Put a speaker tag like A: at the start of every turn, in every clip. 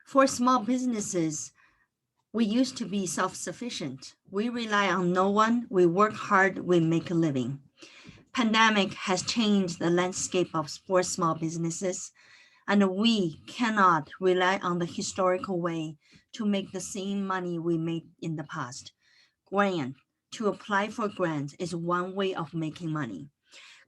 A: For small businesses, we used to be self-sufficient. We rely on no one. We work hard. We make a living. Pandemic has changed the landscape for small businesses, and we cannot rely on the historical way to make the same money we made in the past. Grant, to apply for grants is one way of making money.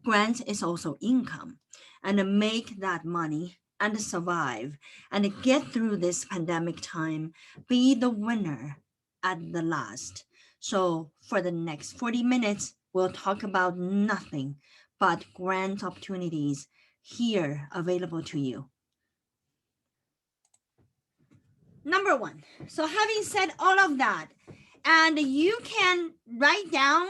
A: Grants is also income, and make that money and survive and get through this pandemic time, be the winner at the last. So for the next 40 minutes, we'll talk about nothing but grant opportunities here available to you. Number one, so having said all of that, and you can write down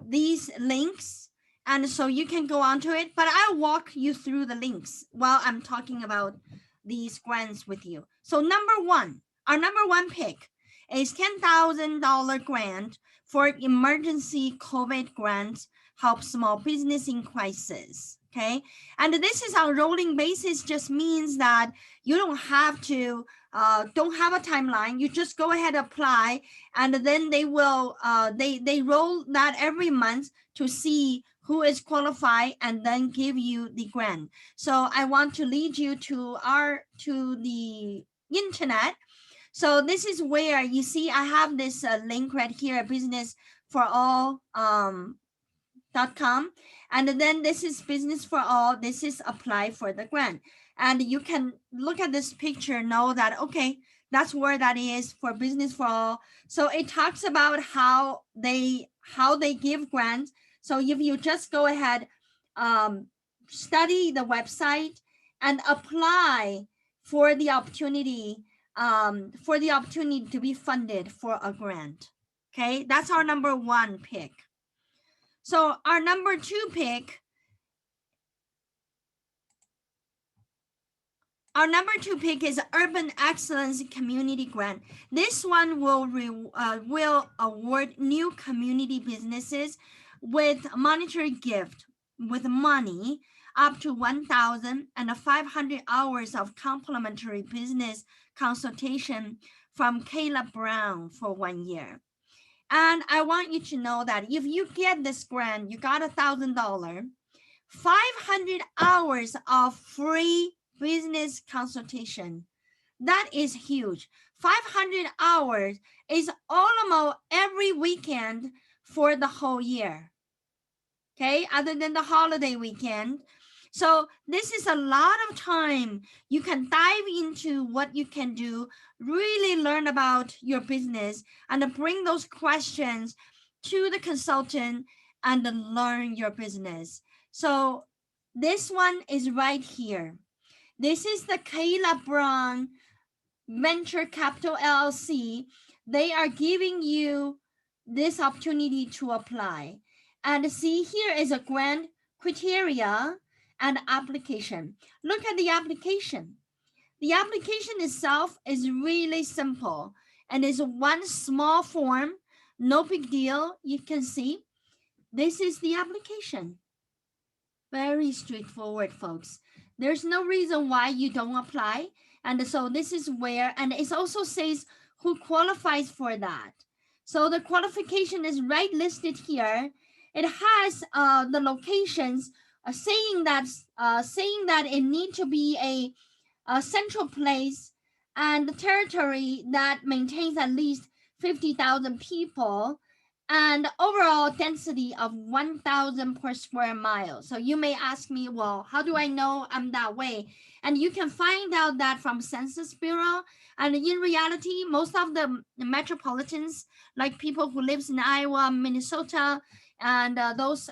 A: these links, and so you can go onto it, but I'll walk you through the links while I'm talking about these grants with you. So our number one pick is $10,000 grant for emergency COVID grants, help small business in crisis. Okay, and this is on rolling basis, just means that you don't have a timeline. You just go ahead, apply, and then they will they roll that every month to see who is qualified and then give you the grant. So I want to lead you to the internet. So this is where you see I have this link right here, businessforall.com, and then this is business for all. This is apply for the grant, and you can look at this picture, know that okay, that's where that is for business for all. So it talks about how they give grants. So if you just go ahead, study the website and apply for the opportunity to be funded for a grant. Okay, that's our number one pick. So our number two pick is Urban Excellence Community Grant. This one will award new community businesses with monetary gift, with money up to 1,500 hours of complimentary business consultation from Kayla Brown for 1 year. And I want you to know that if you get this grant, you got $1,000, 500 hours of free business consultation. That is huge. 500 hours is almost every weekend for the whole year. Okay, other than the holiday weekend. So this is a lot of time. You can dive into what you can do, really learn about your business, and bring those questions to the consultant and learn your business. So this one is right here. This is the Kayla Brown Venture Capital LLC. They are giving you this opportunity to apply. And see, here is a grant criteria and application. Look at the application. The application itself is really simple and is one small form, no big deal. You can see this is the application. Very straightforward, folks. There's no reason why you don't apply. And so this is where, and it also says who qualifies for that. So the qualification is right listed here. It has the locations saying that it need to be a central place and the territory that maintains at least 50,000 people and overall density of 1,000 per square mile. So you may ask me, well, how do I know I'm that way? And you can find out that from Census Bureau. And in reality, most of the metropolitans, like people who lives in Iowa, Minnesota, and those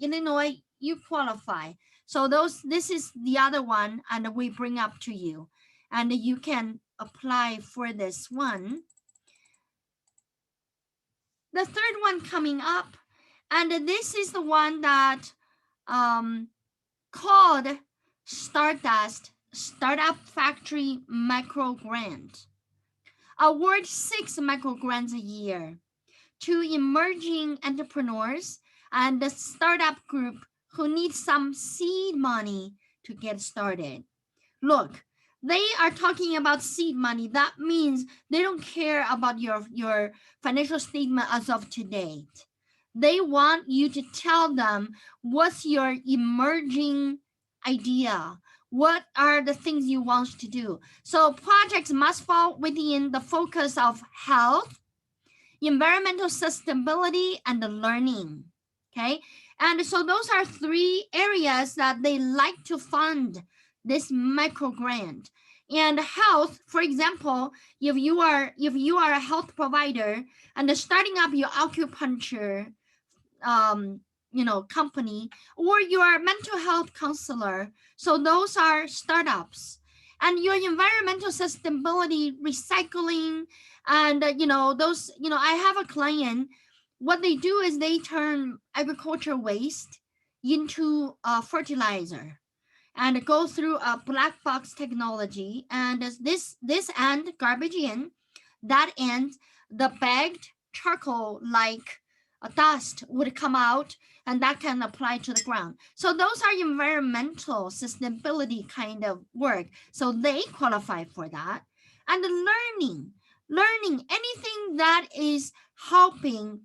A: Illinois, you qualify. So this is the other one, and we bring up to you, and you can apply for this one. The third one coming up, and this is the one that called Stardust Startup Factory Micro Grant. Award 6 micro grants a year to emerging entrepreneurs and the startup group who need some seed money to get started. Look, They are talking about seed money. That means they don't care about your financial statement as of today. They want you to tell them what's your emerging idea. What are the things you want to do? So projects must fall within the focus of health, environmental sustainability, and the learning. Okay. And so those are three areas that they like to fund this micro grant. And health, for example, if you are a health provider and starting up your acupuncture um, company, or your mental health counselor. So those are startups. And your environmental sustainability, recycling, and those, I have a client. What they do is they turn agriculture waste into fertilizer and go through a black box technology. And as this end garbage in, that end the bagged charcoal like a dust would come out, and that can apply to the ground. So those are environmental sustainability kind of work. So they qualify for that. And learning anything that is helping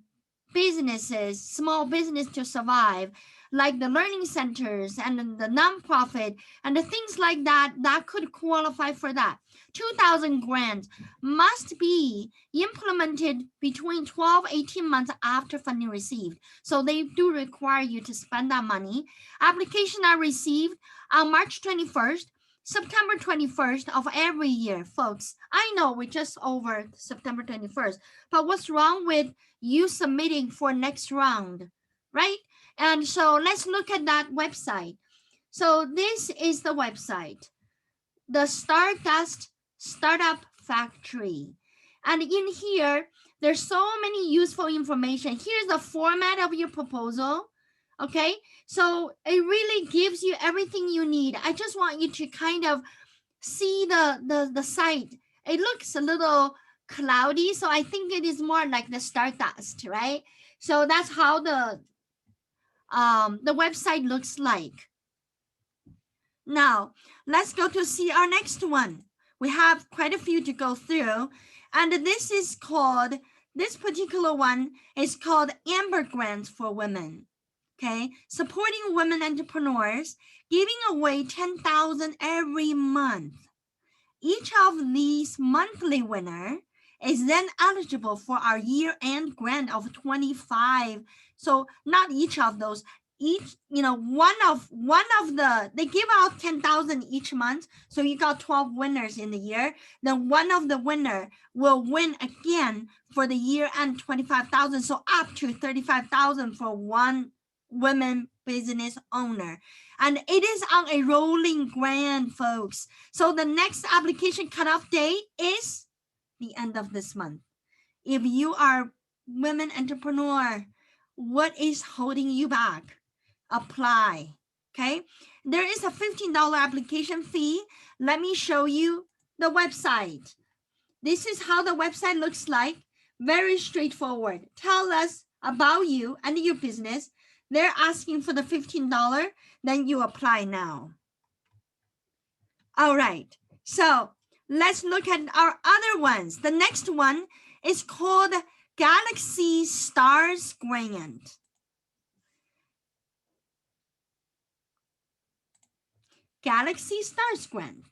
A: businesses, small business to survive, like the learning centers and the nonprofit and the things like that, that could qualify for that. 2,000 grants must be implemented between 18 months after funding received. So they do require you to spend that money. Applications are received on March 21st, September 21st of every year, folks. I know we're just over September 21st, but what's wrong with you submitting for next round, right? And so let's look at that website. So this is the website, the Stardust Startup Factory. And in here, there's so many useful information. Here's the format of your proposal. Okay, so it really gives you everything you need. I just want you to kind of see the site. It looks a little cloudy, so I think it is more like the Stardust, right? So that's how the website looks like. Now, let's go to see our next one. We have quite a few to go through, and this particular one is called Amber Grants for Women. Okay, supporting women entrepreneurs, giving away 10,000 every month. Each of these monthly winner is then eligible for our year-end grant of 25. So not each of those, each, one of the, they give out 10,000 each month. So you got 12 winners in the year. Then one of the winner will win again for the year-end 25,000. So up to 35,000 for one women business owner. And it is on a rolling grant, folks. So the next application cutoff date is the end of this month. If you are women entrepreneur, what is holding you back? Apply. Okay. There is a $15 application fee. Let me show you the website. This is how the website looks like. Very straightforward. Tell us about you and your business. They're asking for the $15, then you apply now. All right, so let's look at our other ones. The next one is called Galaxy Stars Grant. Galaxy Stars Grant,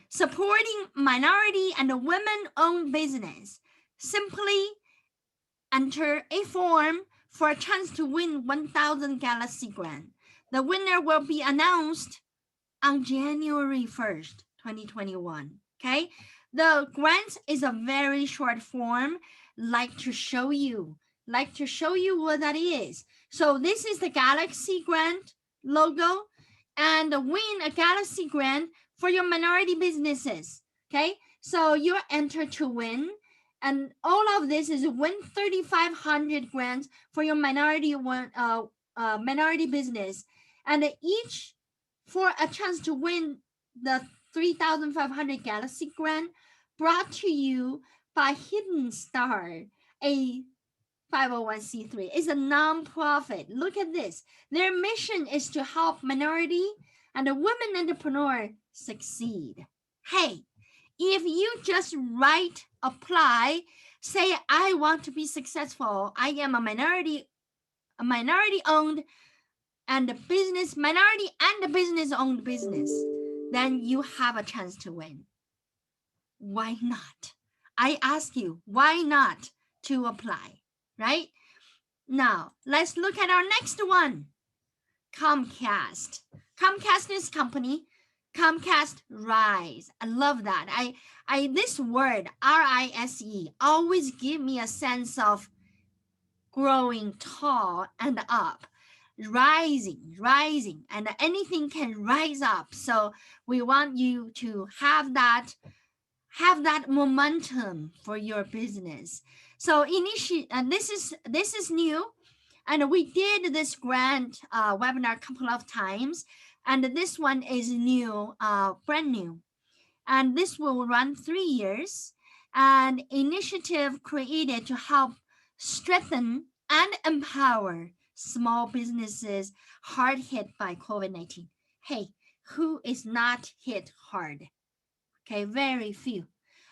A: supporting minority and women-owned business. Simply enter a form for a chance to win 1,000 Galaxy Grant. The winner will be announced on January 1st, 2021. Okay, the grant is a very short form. Like to show you what that is. So this is the Galaxy Grant logo, and win a Galaxy Grant for your minority businesses. Okay, so you're entered to win. And all of this is win 3,500 grants for your minority business, and each for a chance to win the 3,500 Galaxy Grant, brought to you by Hidden Star, a 501c3. It's a nonprofit. Look at this. Their mission is to help minority and the women entrepreneur succeed. Hey, if you just apply, say, I want to be successful, I am a minority owned and minority and business owned business, then you have a chance to win. Why not? I ask you, why not to apply, right? Now, let's look at our next one. Comcast. Comcast is company. Comcast RISE. I love that. This word RISE always give me a sense of growing tall and up, rising, and anything can rise up. So we want you to have that momentum for your business. So this is new, and we did this grant webinar a couple of times, and this one is new, brand new, and this will run 3 years. An initiative created to help strengthen and empower small businesses hard hit by COVID-19. Hey, who is not hit hard? Okay, very few.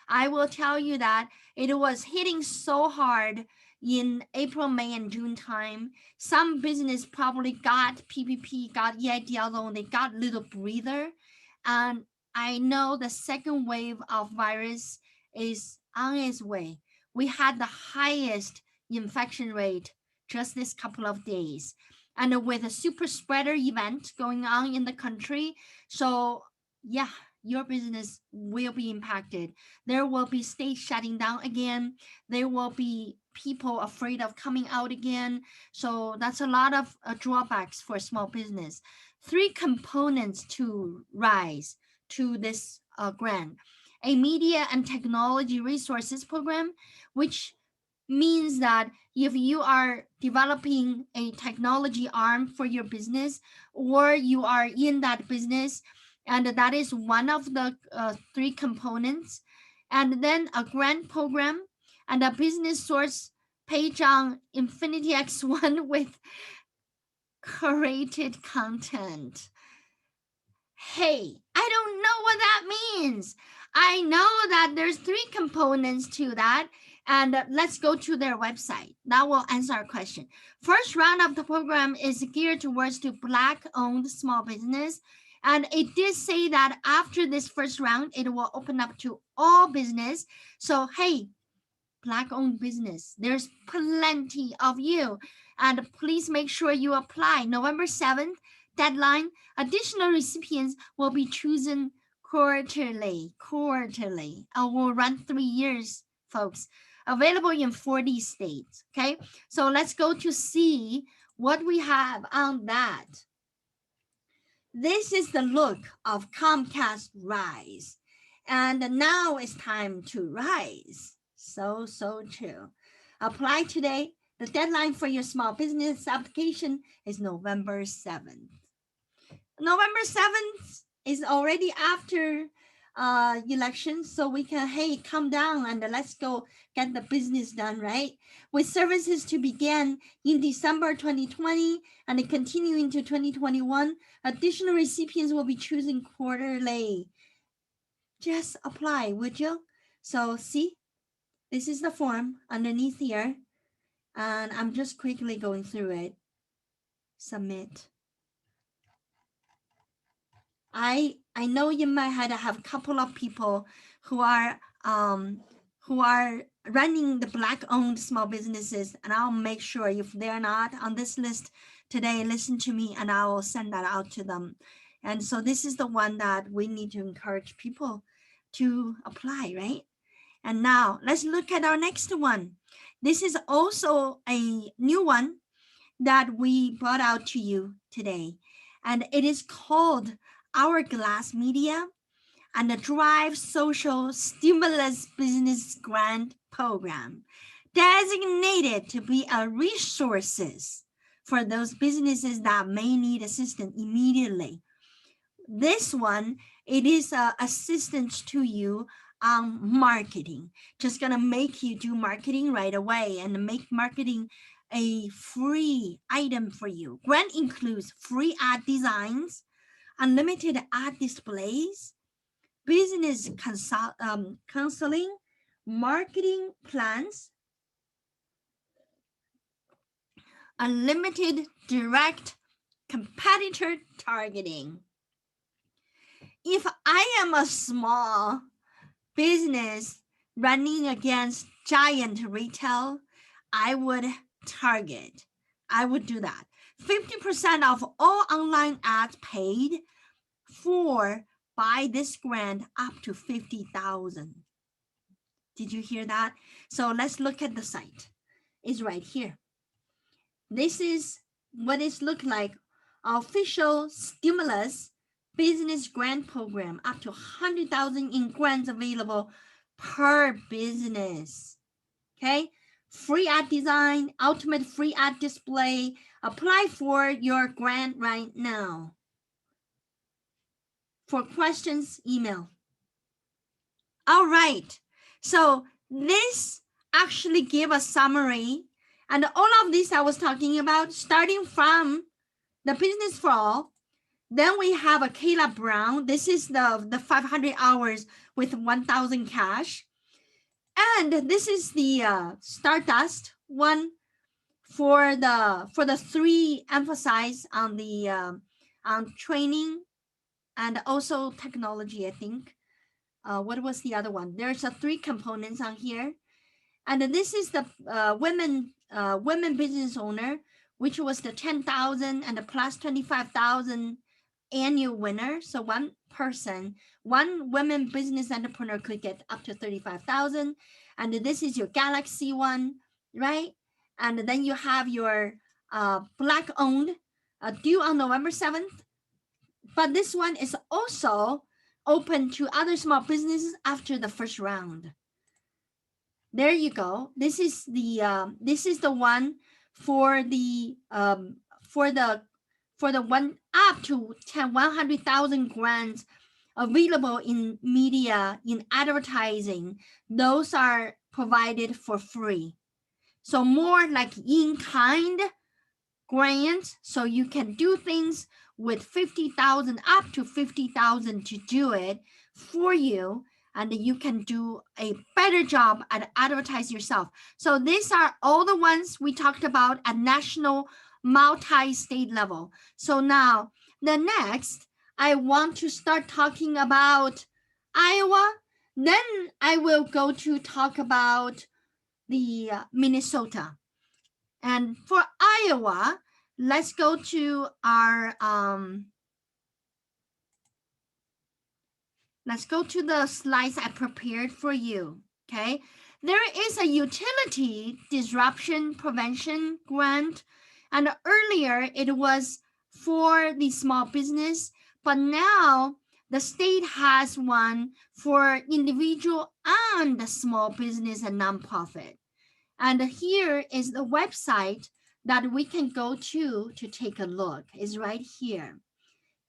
A: I will tell you that it was hitting so hard in April, May, and June time. Some business probably got PPP, got EIDL loan, they got little breather. And I know the second wave of virus is on its way. We had the highest infection rate just this couple of days. And with a super spreader event going on in the country, so yeah, your business will be impacted. There will be states shutting down again. There will be people afraid of coming out again. So that's a lot of drawbacks for small business. 3 components to RISE, to this grant. A media and technology resources program, which means that if you are developing a technology arm for your business, or you are in that business, and that is one of the 3 components, and then a grant program and a business source page on Infinity X1 with curated content. Hey, I don't know what that means. I know that there's 3 components to that, and let's go to their website. That will answer our question. First round of the program is geared towards to Black-owned small business, and it did say that after this first round, it will open up to all business. So hey, Black-owned business, there's plenty of you, and please make sure you apply. November 7th deadline. Additional recipients will be chosen quarterly. Will run 3 years, folks. Available in 40 states. Okay, so let's go to see what we have on that. This is the look of Comcast RISE, and now it's time to rise. So true. Apply today. The deadline for your small business application is November 7th. November 7th is already after election, so we can, hey, come down and let's go get the business done, right? With services to begin in December 2020 and continue into 2021, additional recipients will be chosen quarterly. Just apply, would you? So see, this is the form underneath here, and I'm just quickly going through it. Submit. I know in my head I have a couple of people who are running the Black-owned small businesses, and I'll make sure if they're not on this list today, listen to me and I will send that out to them. And so this is the one that we need to encourage people to apply, right? And now let's look at our next one. This is also a new one that we brought out to you today, and it is called Hourglass Media and the Drive Social Stimulus Business Grant Program, designated to be a resources for those businesses that may need assistance immediately. This one, it is assistance to you on marketing, just gonna make you do marketing right away and make marketing a free item for you. Grant includes free ad designs, unlimited ad displays, business counseling, marketing plans, unlimited direct competitor targeting. If I am a small business running against giant retail, I would do that. 50% of all online ads paid for by this grant up to 50,000. Did you hear that? So let's look at the site. It's right here. This is what it looks like. Official stimulus business grant program, up to 100,000 in grants available per business. Okay, free ad design, ultimate free ad display. Apply for your grant right now. For questions, email. All right, so this actually gave a summary, and all of this I was talking about, starting from the business for all. Then we have a Kayla Brown. This is the 500 hours with 1,000 cash. And this is the Stardust one for the three emphasize on the on training and also technology, I think. What was the other one? There's a three components on here. And this is the women business owner, which was the 10,000 and the plus 25,000 annual winner. So one person, one women business entrepreneur could get up to 35,000. And this is your Galaxy one, right? And then you have your Black owned, due on November 7th. But this one is also open to other small businesses after the first round. There you go. This is the one for the one up to 100,000 grants available in media, in advertising. Those are provided for free. So more like in-kind grants, so you can do things with 50,000 up to 50,000 to do it for you, and you can do a better job at advertise yourself. So these are all the ones we talked about at national multi-state level. So now the next, I want to start talking about Iowa. Then I will go to talk about the Minnesota. And for Iowa, let's go to our let's go to the slides I prepared for you. Okay, there is a utility disruption prevention grant, and earlier it was for the small business, but now the state has one for individual and the small business and nonprofit. And here is the website that we can go to take a look. Is right here.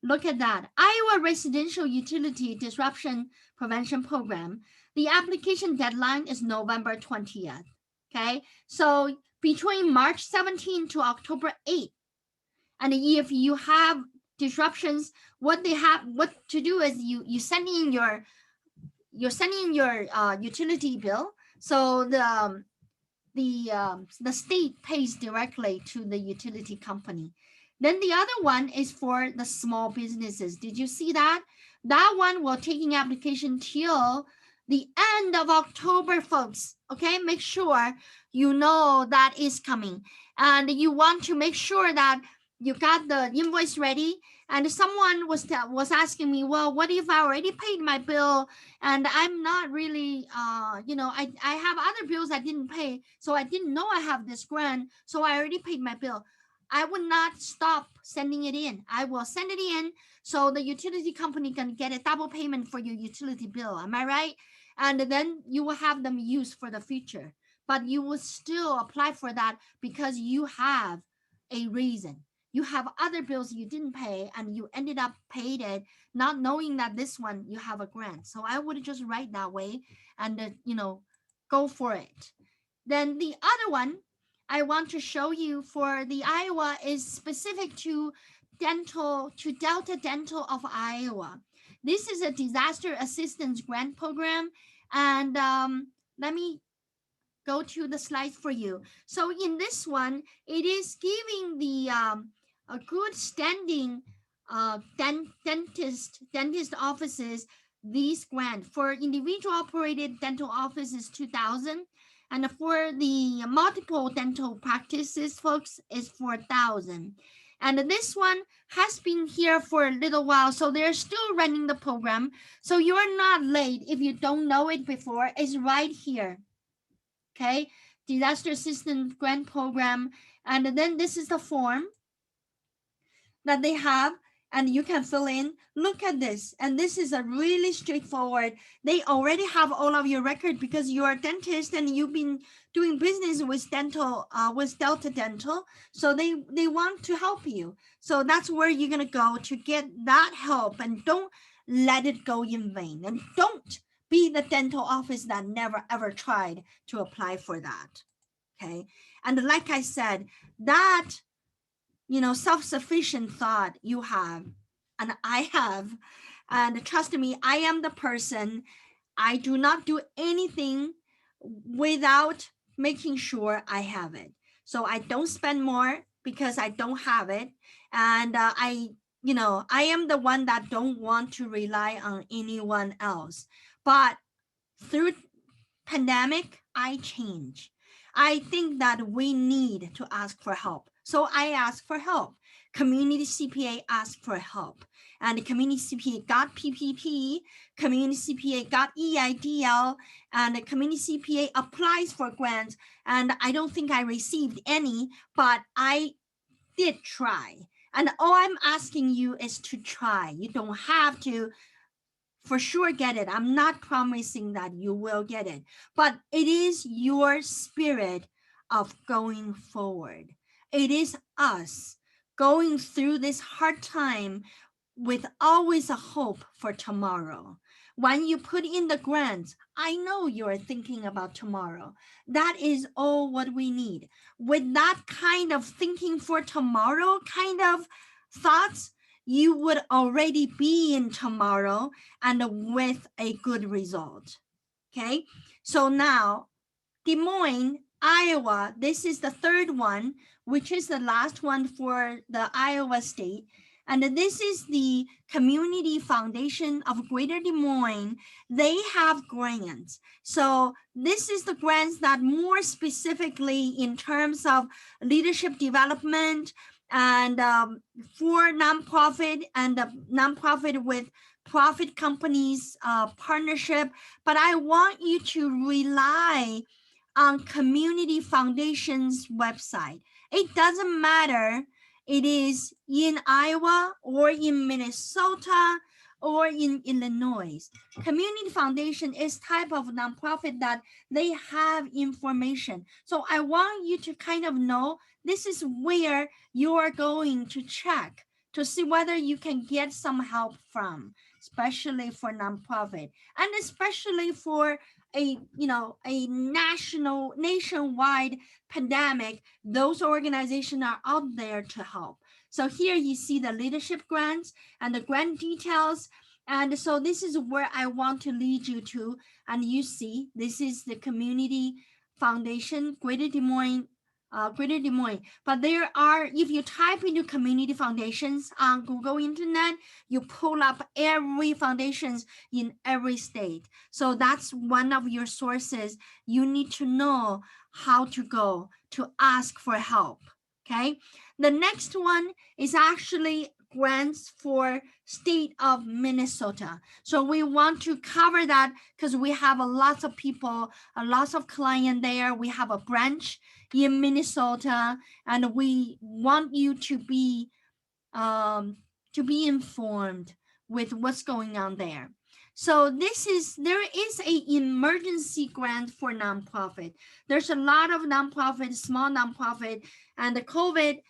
A: Look at that. Iowa Residential Utility Disruption Prevention Program. The application deadline is November 20th. Okay, so between March 17 to October 8. And if you have disruptions, what to do is you send in your utility bill. So the state pays directly to the utility company. Then the other one is for the small businesses. Did you see that? That one will taking application till the end of October, folks. Okay, make sure you know that is coming. And you want to make sure that you got the invoice ready. And someone was asking me, well, what if I already paid my bill and I'm not really, I have other bills I didn't pay, so I didn't know I have this grant, so I already paid my bill. I would not stop sending it in. I will send it in so the utility company can get a double payment for your utility bill. Am I right? And then you will have them used for the future. But you will still apply for that because you have a reason. You have other bills you didn't pay and you ended up paid it, not knowing that this one you have a grant. So I would just write that way and, go for it. Then the other one I want to show you for the Iowa is specific to Delta Dental of Iowa. This is a disaster assistance grant program. And let me go to the slides for you. So in this one, it is giving the a good standing dentist offices these grant. For individual operated dental offices 2,000, and for the multiple dental practices folks is 4,000. And this one has been here for a little while, so they're still running the program. So you're not late if you don't know it before. It's right here. Okay, disaster assistance grant program. And then this is the form that they have, and you can fill in. Look at this, and this is a really straightforward. They already have all of your record because you're a dentist and you've been doing business with Delta Dental, so they want to help you. So that's where you're gonna go to get that help, and don't let it go in vain, and don't be the dental office that never ever tried to apply for that. Okay, and like I said, that self-sufficient thought you have, and I have, and trust me, I am the person. I do not do anything without making sure I have it. So I don't spend more because I don't have it. And I am the one that don't want to rely on anyone else. But through pandemic, I change. I think that we need to ask for help. So I asked for help. Community CPA asked for help. And the community CPA got PPP, community CPA got EIDL, and the community CPA applies for grants. And I don't think I received any, but I did try. And all I'm asking you is to try. You don't have to for sure get it. I'm not promising that you will get it, but it is your spirit of going forward. It is us going through this hard time with always a hope for tomorrow. When you put in the grants, I know you're thinking about tomorrow. That is all what we need. With that kind of thinking for tomorrow kind of thoughts, you would already be in tomorrow and with a good result. Okay, so now Des Moines, Iowa, this is the third one, which is the last one for the Iowa state. And this is the Community Foundation of Greater Des Moines. They have grants. So this is the grants that more specifically in terms of leadership development and for nonprofit and nonprofit with profit companies partnership. But I want you to rely on Community Foundation's website. It doesn't matter it is in Iowa or in Minnesota or in Illinois. Community Foundation is type of nonprofit that they have information. So I want you to kind of know this is where you are going to check to see whether you can get some help from, especially for nonprofit and especially for a nationwide pandemic. Those organizations are out there to help. So here you see the leadership grants and the grant details. And so this is where I want to lead you to. And you see, this is the Community Foundation, Greater Des Moines. But there are, if you type into Community Foundations on Google Internet, you pull up every foundations in every state. So that's one of your sources. You need to know how to go to ask for help. Okay. The next one is actually grants for state of Minnesota. So we want to cover that because we have a lot of people, a lot of clients there. We have a branch in Minnesota, and we want you to be informed with what's going on there. So there is a emergency grant for nonprofit. There's a lot of nonprofit, small nonprofit, and the COVID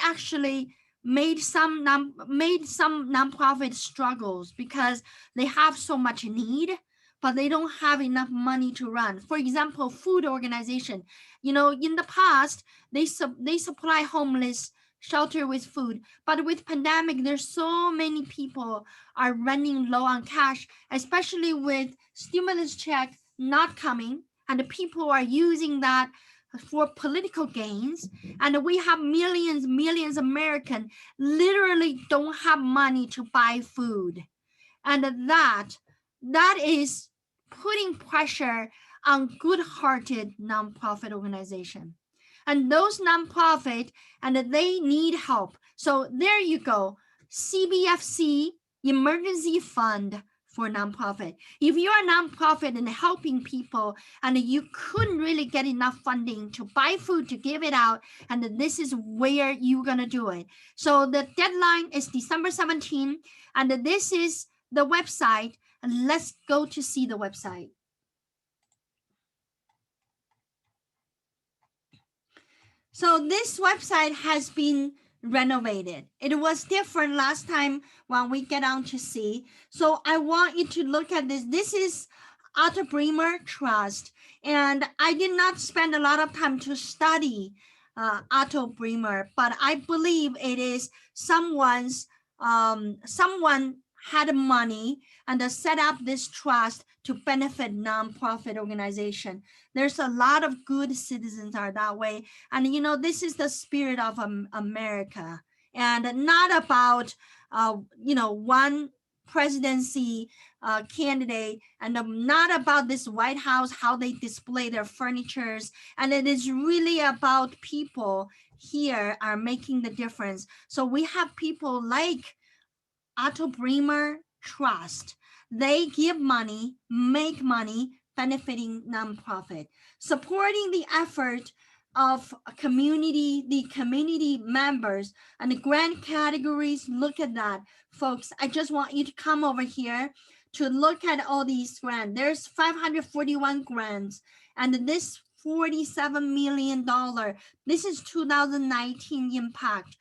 A: actually made some nonprofit struggles because they have so much need, but they don't have enough money to run. For example, food organization, in the past, they supply homeless shelter with food. But with pandemic, there's so many people are running low on cash, especially with stimulus check not coming, and the people are using that for political gains. And we have millions American literally don't have money to buy food. And that is putting pressure on good-hearted nonprofit organization. And those nonprofit, and they need help. So there you go. CBFC, Emergency Fund for Nonprofit. If you're a nonprofit and helping people and you couldn't really get enough funding to buy food to give it out, and this is where you're going to do it. So the deadline is December 17, and this is the website. And let's go to see the website. So this website has been renovated. It was different last time when we get on to see. So I want you to look at this. This is Otto Bremer Trust. And I did not spend a lot of time to study Otto Bremer, but I believe it is someone had money and set up this trust to benefit nonprofit organization. There's a lot of good citizens are that way. And this is the spirit of America, and not about one presidency candidate, and not about this White House, how they display their furnitures. And it is really about people here are making the difference. So we have people like Otto Bremer Trust. They give money, make money, benefiting nonprofit, supporting the effort of the community members, and the grant categories. Look at that, folks. I just want you to come over here to look at all these grants. There's 541 grants, and this $47 million. This is 2019 impact.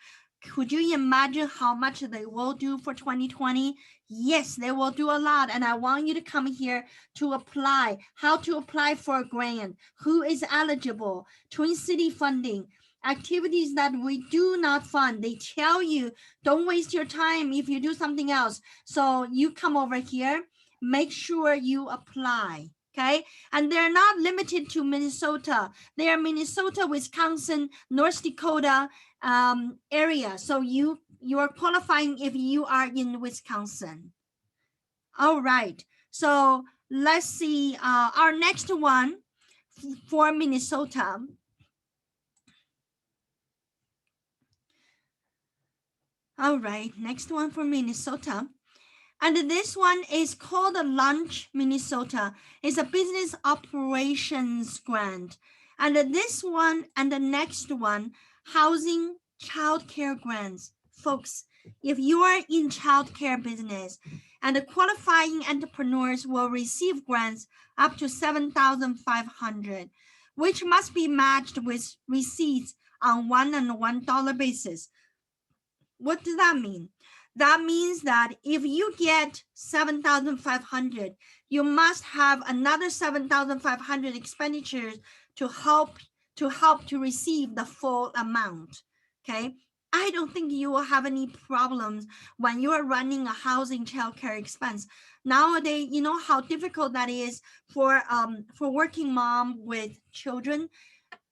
A: Could you imagine how much they will do for 2020? Yes, they will do a lot. And I want you to come here to apply, how to apply for a grant, who is eligible, Twin City funding, activities that we do not fund. They tell you, don't waste your time if you do something else. So you come over here, make sure you apply. Okay, and they're not limited to Minnesota. They are Minnesota, Wisconsin, North Dakota area. So you are qualifying if you are in Wisconsin. All right. So let's see our next one for Minnesota. All right, next one for Minnesota. And this one is called Launch Minnesota. It's a business operations grant. And this one and the next one, Housing-Childcare grants. Folks, if you are in childcare business, and the qualifying entrepreneurs will receive grants up to $7,500, which must be matched with receipts on $1 basis. What does that mean? That means that if you get $7,500, you must have another $7,500 expenditures to help to receive the full amount. Okay, I don't think you will have any problems when you are running a housing childcare expense. Nowadays, you know how difficult that is for working mom with children.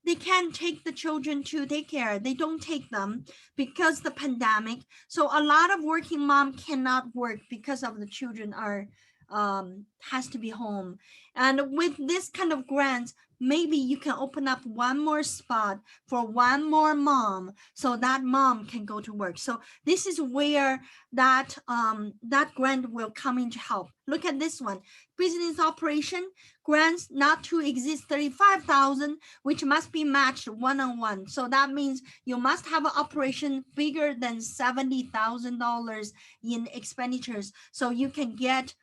A: They can't take the children to daycare. They don't take them because the pandemic. So a lot of working mom cannot work because of the children are has to be home. And with this kind of grants, maybe you can open up one more spot for one more mom, so that mom can go to work. So this is where that grant will come in to help. Look at this one, business operation grants not to exceed $35,000, which must be matched one-on-one. So that means you must have an operation bigger than $70,000 in expenditures, so you can get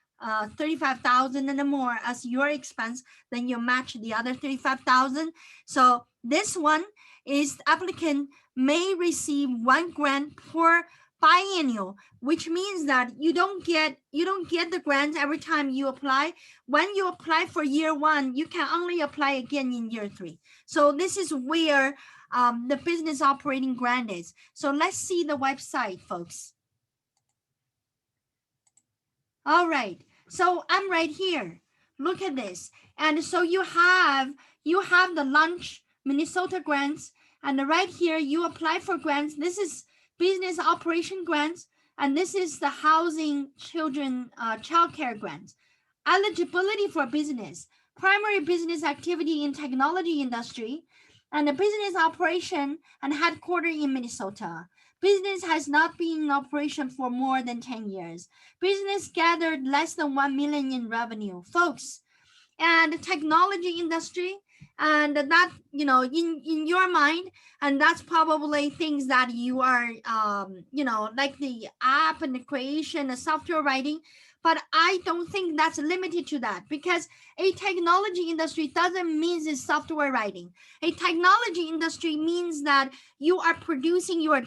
A: 35,000 and more as your expense, then you match the other 35,000. So this one is applicant may receive one grant per biennial, which means that you don't get the grant every time you apply. When you apply for year 1, you can only apply again in year 3. So this is where the business operating grant is. So let's see the website, folks. All right, so I'm right here. Look at this. And so you have the lunch Minnesota grants, and right here you apply for grants. This is business operation grants, and this is the housing children childcare grants. Eligibility for business, primary business activity in technology industry, and a business operation and headquartered in Minnesota. Business has not been in operation for more than 10 years. Business gathered less than 1 million in revenue. Folks, and the technology industry, and that, in your mind, and that's probably things that you are like the app and the creation, the software writing. But I don't think that's limited to that, because a technology industry doesn't mean it's software writing. A technology industry means that you are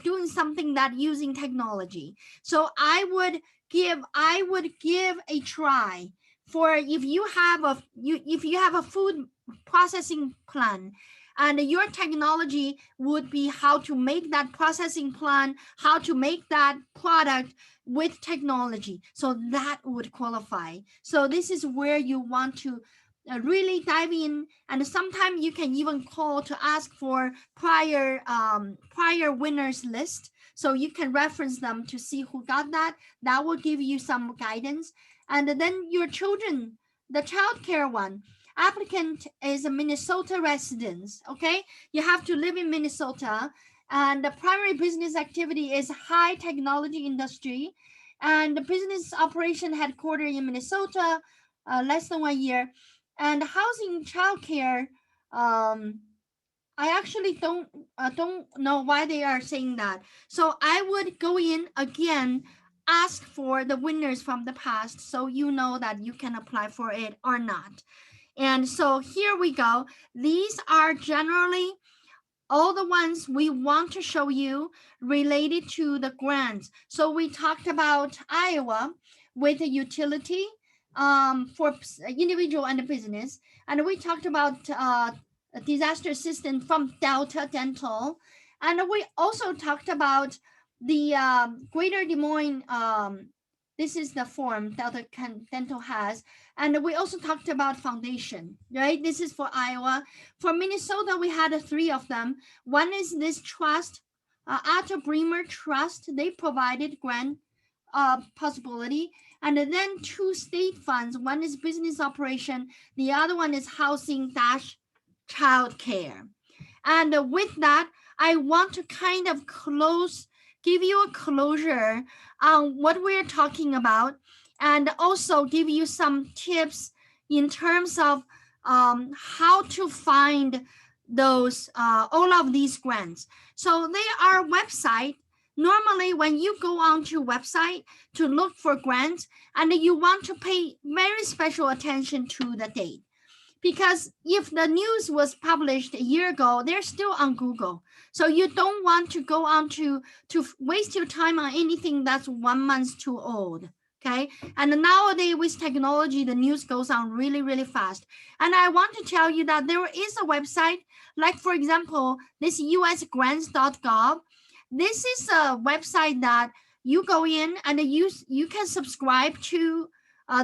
A: doing something that using technology. So I would give a try for if you have a food processing plan, and your technology would be how to make that processing plan, how to make that product with technology. So that would qualify. So this is where you want to really dive in, and sometimes you can even call to ask for prior winners list, so you can reference them to see who got that. That will give you some guidance. And then your children, the child care one, applicant is a Minnesota resident. Okay, you have to live in Minnesota, and the primary business activity is high technology industry, and the business operation headquartered in Minnesota, less than 1 year. And Housing-Childcare, I actually don't know why they are saying that. So I would go in again, ask for the winners from the past, so you know that you can apply for it or not. And so here we go. These are generally all the ones we want to show you related to the grants. So we talked about Iowa with the utility for individual and business, and we talked about disaster assistance from Delta Dental, and we also talked about the Greater Des Moines. This is the form Delta Dental has, and we also talked about foundation, right? This is for Iowa. For Minnesota, we had 3 of them. One is this trust, Otto Bremer Trust. They provided grant possibility. And then 2 state funds. One is business operation. The other one is housing-childcare. And with that, I want to kind of give you a closure on what we're talking about, and also give you some tips in terms of how to find those all of these grants. So they are website. Normally, when you go onto website to look for grants, and you want to pay very special attention to the date, because if the news was published a year ago, they're still on Google. So you don't want to go on to waste your time on anything that's 1 month too old. Okay. And nowadays with technology, the news goes on really, really fast. And I want to tell you that there is a website, like for example, this usgrants.gov. This is a website that you go in and you can subscribe to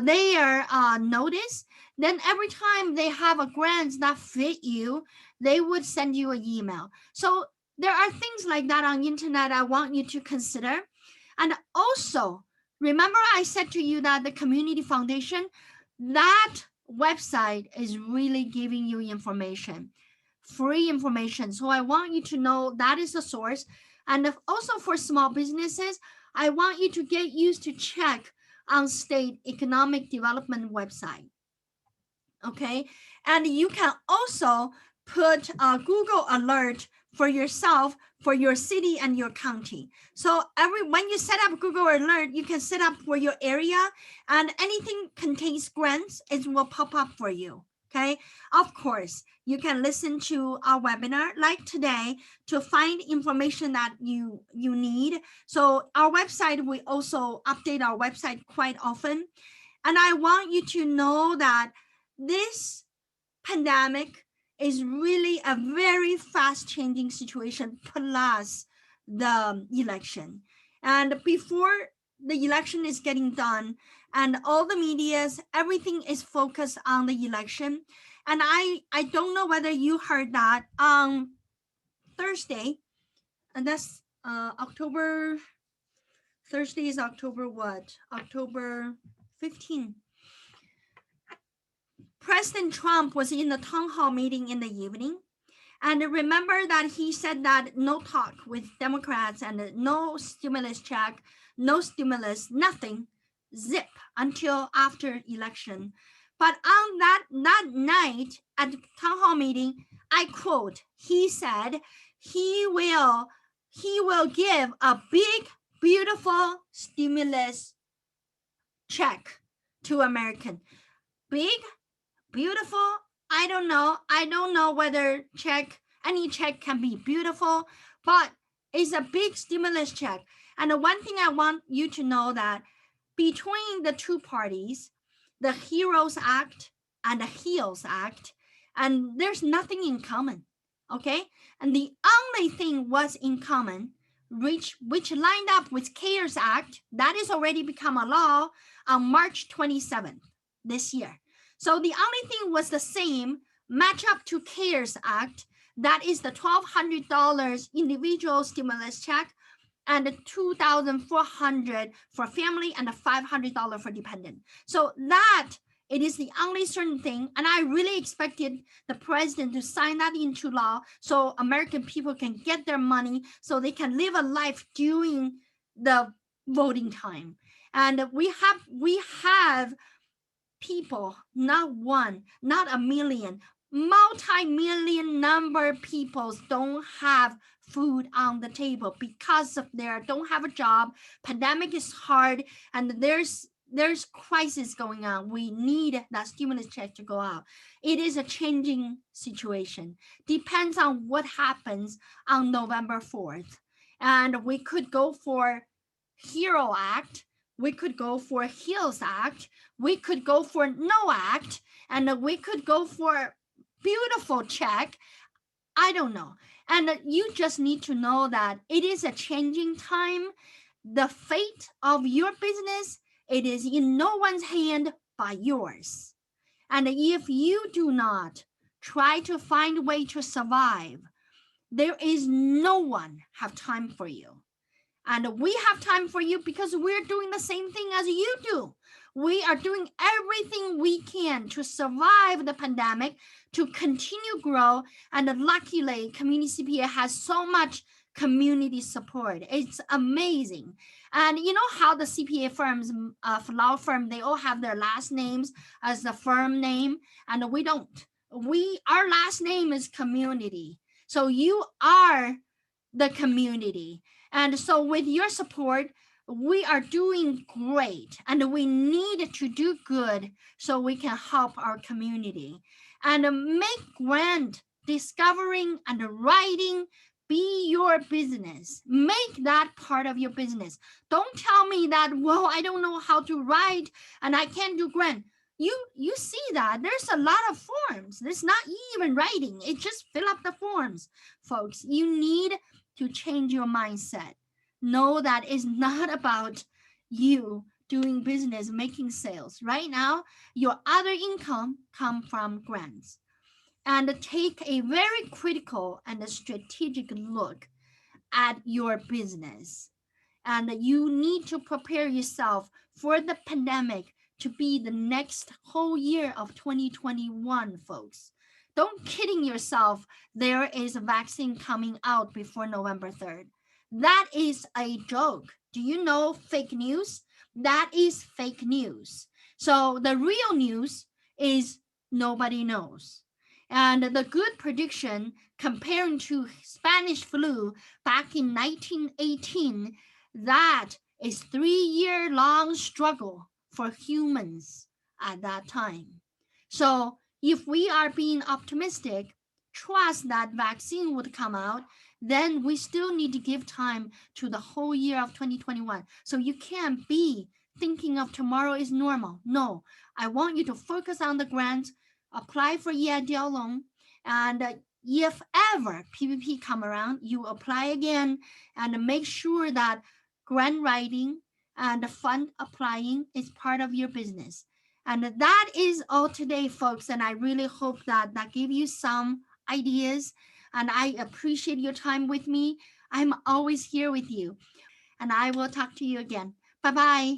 A: their notice. Then every time they have a grant that fit you, they would send you an email. So there are things like that on the internet I want you to consider. And also, remember I said to you that the community foundation, that website is really giving you information, free information. So I want you to know that is a source. And also for small businesses, I want you to get used to check on state economic development website. Okay, and you can also put a Google alert for yourself, for your city and your county. So when you set up Google alert, you can set up for your area, and anything contains grants, it will pop up for you. Okay, of course, you can listen to our webinar like today to find information that you need. So our website, we also update our website quite often. And I want you to know that this pandemic is really a very fast changing situation, plus the election. And before the election is getting done, and all the medias, everything is focused on the election. And I don't know whether you heard that on Thursday, and that's October, Thursday is October what? October 15. President Trump was in the town hall meeting in the evening. And remember that he said that no talk with Democrats and no stimulus check, no stimulus, nothing, zip until after election. But on that night at the town hall meeting, I quote, he said he will give a big, beautiful stimulus check to American. Big, beautiful, I don't know whether any check can be beautiful, but it's a big stimulus check. And the one thing I want you to know that between the two parties, the Heroes Act and the Heals Act, and there's nothing in common, okay? And the only thing was in common, which lined up with CARES Act, that is already become a law on March 27th this year. So the only thing was the same, match up to CARES Act, that is the $1,200 individual stimulus check and the $2,400 for family and the $500 for dependent. So that it is the only certain thing, and I really expected the president to sign that into law so American people can get their money so they can live a life during the voting time. And we have people, not one, not a million, multi-million number of people don't have food on the table because of their don't have a job. Pandemic is hard, and there's crisis going on. We need that stimulus check to go out. It is a changing situation. Depends on what happens on November 4th. And we could go for Hero Act. We could go for Heals Act. We could go for No Act. And we could go for beautiful check. I don't know. And you just need to know that it is a changing time. The fate of your business, it is in no one's hand but yours. And if you do not try to find a way to survive, there is no one have time for you. And we have time for you because we're doing the same thing as you do. We are doing everything we can to survive the pandemic, to continue grow. And luckily, Community CPA has so much community support. It's amazing. And you know how the CPA firms, law firm, they all have their last names as the firm name, and we don't. Our last name is Community. So you are the community. And so with your support, we are doing great, and we need to do good so we can help our community and make grant discovering and writing be your business. Make that part of your business. Don't tell me that, well, I don't know how to write and I can't do grant. You see that there's a lot of forms. There's not even writing. It just fill up the forms. Folks, you need to change your mindset. Know that it's not about you doing business, making sales. Right now, your other income come from grants. And take a very critical and a strategic look at your business. And you need to prepare yourself for the pandemic to be the next whole year of 2021, folks. Don't kidding yourself. There is a vaccine coming out before November 3rd. That is a joke. Do you know fake news? That is fake news. So the real news is nobody knows. And the good prediction comparing to Spanish flu back in 1918, that is 3-year long struggle for humans at that time. So If we are being optimistic, trust that vaccine would come out, then we still need to give time to the whole year of 2021. So you can't be thinking of tomorrow is normal. No, I want you to focus on the grant, apply for EIDL loan, and if ever PPP come around, you apply again and make sure that grant writing and fund applying is part of your business. And that is all today, folks. And I really hope that that gave you some ideas. And I appreciate your time with me. I'm always here with you. And I will talk to you again. Bye bye.